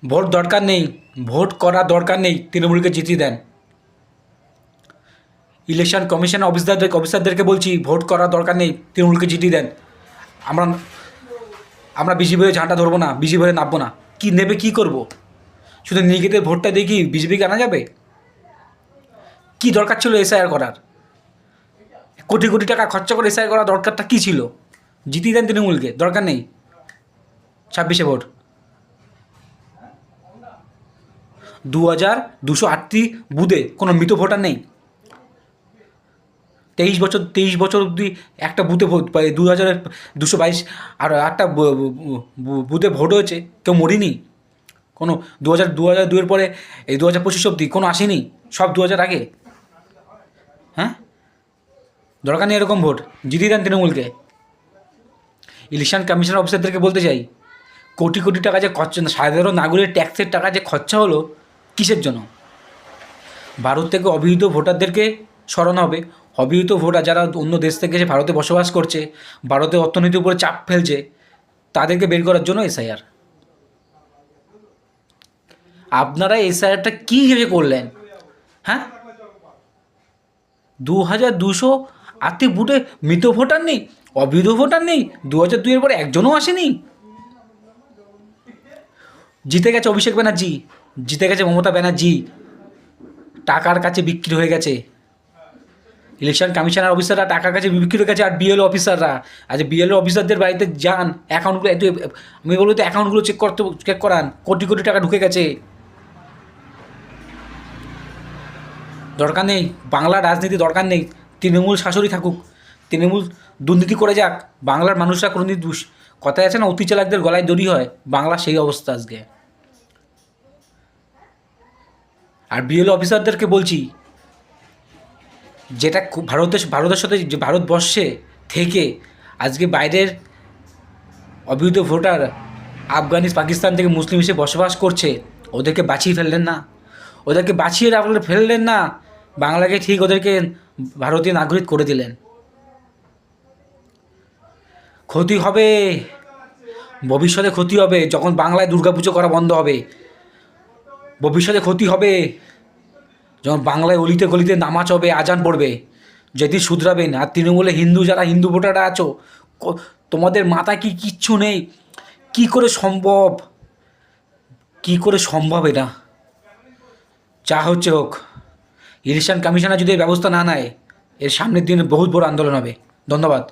Vote দরকার নেই, vote করার দরকার নেই, তৃণমূলকে জিতিয়ে দেন। ইলেকশন কমিশন অফিসারদেরকে বলছি, ভোট করার দরকার নেই, তৃণমূলকে জিতিয়ে দেন। আমরা আমরা বিজেপি হয়ে ঝাঁটা ধরবো না, বিজেপি হয়ে নামবো না। কী নেবে, কী করবো? শুধু নিজেদের ভোটটা দিয়ে কি বিজেপিকে আনা যাবে? কী দরকার ছিল এসআইআর করার? কোটি কোটি টাকা খরচা করে এসআইআর করার দরকারটা কী ছিল? জিতিয়ে দেন তৃণমূলকে, দরকার নেই 26-এ ভোট। 2238টি বুথে কোনো মৃত ভোটার নেই। 23 বছর অবধি একটা বুথে ভোট 2222 আর 8টা বুথে ভোট হয়েছে, কেউ মরিনি। কোনো 2002-এর পরে এই 2025 অবধি কোনো আসেনি, সব 2000 আগে। হ্যাঁ, দরকার নেই এরকম ভোট, জিতিয়ে দেন তৃণমূলকে। ইলেকশন কমিশন অফিসারদেরকে বলতে চাই, কোটি কোটি টাকা যে খরচা, সাধারণ নাগরিকের ট্যাক্সের টাকা যে খরচা হলো, কিসের জন্য? ভারত থেকে অবিহিত ভোটারদেরকে সরানো হবে। অবিহিত ভোটার যারা অন্য দেশ থেকে এসে ভারতে বসবাস করছে, ভারতের অর্থনীতির উপরে চাপ ফেলছে, তাদেরকে বের করার জন্য এসআইআর। আপনারা এসআইআরটা কী ভেবে করলেন? হ্যাঁ, 2208টি বুথে মৃত ভোটার নেই, অবৈধ ভোটার নেই, 2002-এর পরে একজনও আসেনি। জিতে গেছে অভিষেক ব্যানার্জি, জিতে গেছে মমতা ব্যানার্জি, টাকার কাছে বিক্রি হয়ে গেছে। ইলেকশন কমিশনার অফিসাররা টাকার কাছে বিক্রি হয়ে গেছে। আর বিএলও অফিসাররা, আজ বিএলও অফিসারদের বাড়িতে যান, অ্যাকাউন্টগুলো একটু, আমি বলবো তো অ্যাকাউন্টগুলো চেক করান, কোটি কোটি টাকা ঢুকে গেছে। দরকার নেই বাংলার রাজনীতি, দরকার নেই। তৃণমূল শাশুড়ি থাকুক, তৃণমূল দুর্নীতি করে যাক, বাংলার মানুষরা কোনো দিন কথায় আছে না, অতি চালাকদের গলায় দড়ি হয়, বাংলা সেই অবস্থা আজকে। আর বিএলও অফিসারদেরকে বলছি, যেটা ভারতের সাথে, যে ভারতবর্ষে থেকে আজকে বাইরের অবৈধ ভোটার পাকিস্তান থেকে মুসলিম এসে বসবাস করছে, ওদেরকে বাঁচিয়ে ফেললেন না, ওদেরকে বাঁচিয়ে ফেললেন না, বাংলাকে ঠিক ওদেরকে ভারতীয় নাগরিক করে দিলেন। ক্ষতি হবে, ভবিষ্যতে ক্ষতি হবে, যখন বাংলায় দুর্গাপুজো করা বন্ধ হবে, ভবিষ্যতে ক্ষতি হবে। যখন বাংলায় অলিতে গলিতে নামাজ হবে, আজান পড়বে, যদি শুধরাবেন। আর তৃণমূলে যারা হিন্দু ভোটাররা আছো, তোমাদের মাথায় কি কিচ্ছু নেই? কি করে সম্ভব, কি করে সম্ভব এটা? যা হচ্ছে হোক, ইলেকশন কমিশনার যদি ব্যবস্থা না নেয়, এর সামনের দিনে বহুত বড় আন্দোলন হবে। ধন্যবাদ।